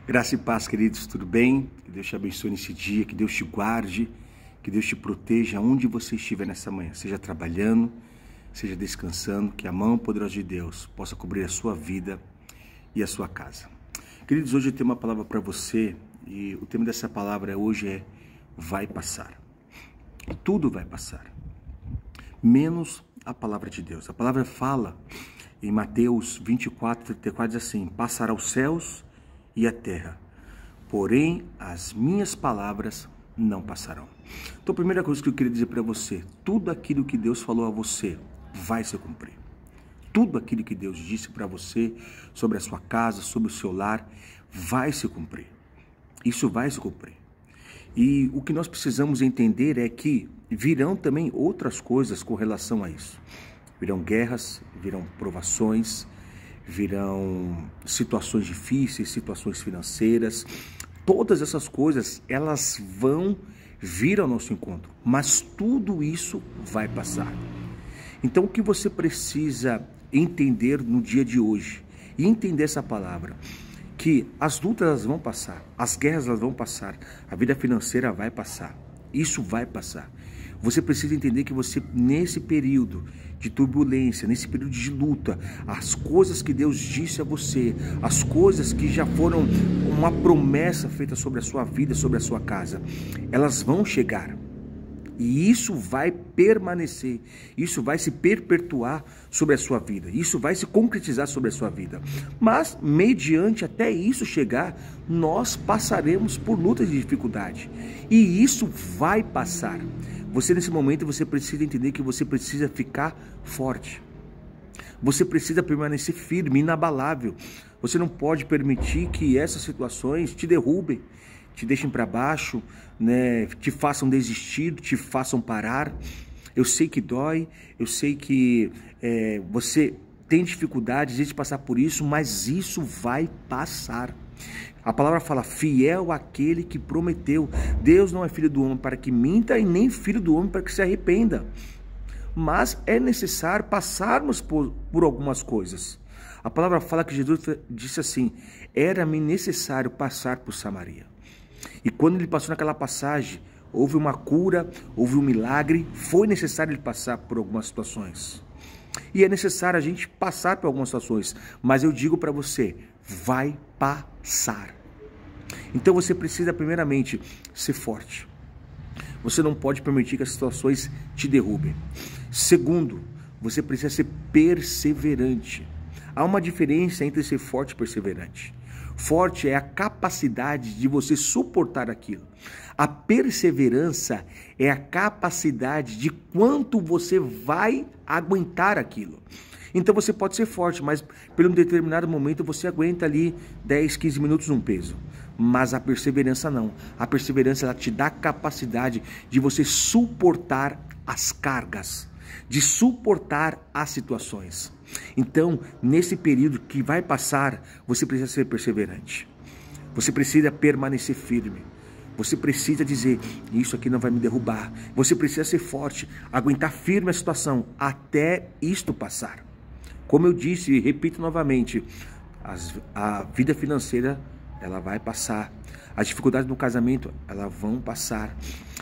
Graça e paz, queridos, tudo bem? Que Deus te abençoe nesse dia, que Deus te guarde, que Deus te proteja onde você estiver nessa manhã, seja trabalhando, seja descansando, que a mão poderosa de Deus possa cobrir a sua vida e a sua casa. Queridos, hoje eu tenho uma palavra para você e o tema dessa palavra hoje é vai passar. Tudo vai passar, menos a palavra de Deus. A palavra fala em Mateus 24:34, diz assim: passará os céus e a terra, porém as minhas palavras não passarão. Então a primeira coisa que eu queria dizer para você, tudo aquilo que Deus falou a você vai se cumprir. Tudo aquilo que Deus disse para você sobre a sua casa, sobre o seu lar, vai se cumprir. Isso vai se cumprir. E o que nós precisamos entender é que virão também outras coisas com relação a isso. Virão guerras, virão provações, virão situações difíceis, situações financeiras. Todas essas coisas, elas vão vir ao nosso encontro, mas tudo isso vai passar. Então o que você precisa entender no dia de hoje, e entender essa palavra, que as lutas elas vão passar, as guerras elas vão passar, a vida financeira vai passar, isso vai passar. Você precisa entender que você, nesse período de turbulência, nesse período de luta, as coisas que Deus disse a você, as coisas que já foram uma promessa feita sobre a sua vida, sobre a sua casa, elas vão chegar. E isso vai permanecer, isso vai se perpetuar sobre a sua vida, isso vai se concretizar sobre a sua vida. Mas, mediante até isso chegar, nós passaremos por lutas de dificuldade. E isso vai passar. Você, nesse momento, você precisa entender que você precisa ficar forte. Você precisa permanecer firme, inabalável. Você não pode permitir que essas situações te derrubem, te deixem para baixo, né, te façam desistir, te façam parar. Eu sei que dói, eu sei que você tem dificuldades de passar por isso, mas isso vai passar. A palavra fala, fiel aquele que prometeu. Deus não é filho do homem para que minta e nem filho do homem para que se arrependa. Mas é necessário passarmos por algumas coisas. A palavra fala que Jesus disse assim, era-me necessário passar por Samaria. E quando ele passou naquela passagem, houve uma cura, houve um milagre, foi necessário ele passar por algumas situações. E é necessário a gente passar por algumas situações, mas eu digo para você, vai passar. Então você precisa primeiramente ser forte. Você não pode permitir que as situações te derrubem. Segundo, você precisa ser perseverante. Há uma diferença entre ser forte e perseverante. Forte é a capacidade de você suportar aquilo. A perseverança é a capacidade de quanto você vai aguentar aquilo. Então você pode ser forte, mas por um determinado momento você aguenta ali 10, 15 minutos num peso. Mas a perseverança não. A perseverança ela te dá a capacidade de você suportar as cargas, de suportar as situações. Então, nesse período que vai passar, você precisa ser perseverante. Você precisa permanecer firme. Você precisa dizer, isso aqui não vai me derrubar. Você precisa ser forte, aguentar firme a situação até isto passar. Como eu disse e repito novamente, a vida financeira ela vai passar. As dificuldades no casamento, elas vão passar.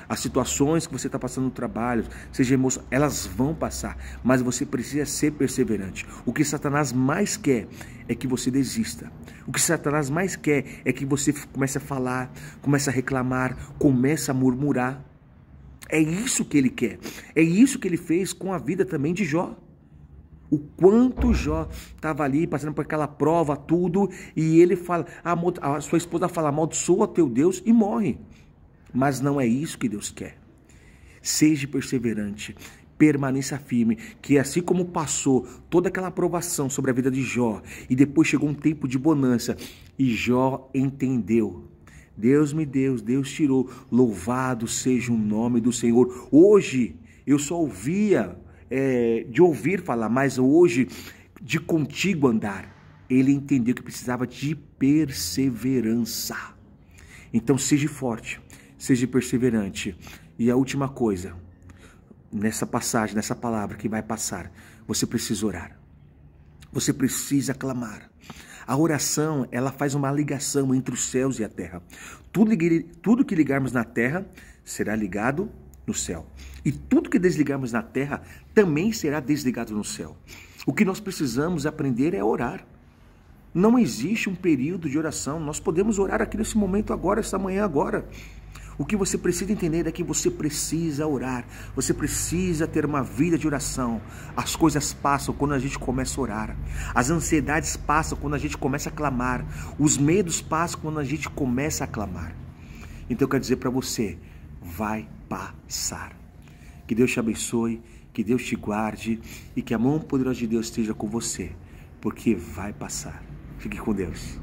As situações que você está passando no trabalho, seja emoção, elas vão passar. Mas você precisa ser perseverante. O que Satanás mais quer é que você desista. O que Satanás mais quer é que você comece a falar, comece a reclamar, comece a murmurar. É isso que ele quer. É isso que ele fez com a vida também de Jó. O quanto Jó estava ali passando por aquela prova, tudo, e ele fala, a sua esposa fala, amaldiçoa teu Deus e morre. Mas não é isso que Deus quer. Seja perseverante, permaneça firme, que assim como passou toda aquela aprovação sobre a vida de Jó, e depois chegou um tempo de bonança, e Jó entendeu. Deus me deu, Deus tirou, louvado seja o nome do Senhor. Hoje eu só ouvia de ouvir falar, mas hoje de contigo andar, ele entendeu que precisava de perseverança. Então seja forte, seja perseverante. E a última coisa, nessa passagem, nessa palavra que vai passar, você precisa orar. Você precisa clamar. A oração, ela faz uma ligação entre os céus e a terra. Tudo que ligarmos na terra será ligado no céu. E tudo que desligarmos na terra também será desligado no céu. O que nós precisamos aprender é orar. Não existe um período de oração. Nós podemos orar aqui nesse momento agora, essa manhã agora. O que você precisa entender é que você precisa orar. Você precisa ter uma vida de oração. As coisas passam quando a gente começa a orar. As ansiedades passam quando a gente começa a clamar. Os medos passam quando a gente começa a clamar. Então eu quero dizer para você, vai passar. Que Deus te abençoe, que Deus te guarde e que a mão poderosa de Deus esteja com você, porque vai passar. Fique com Deus.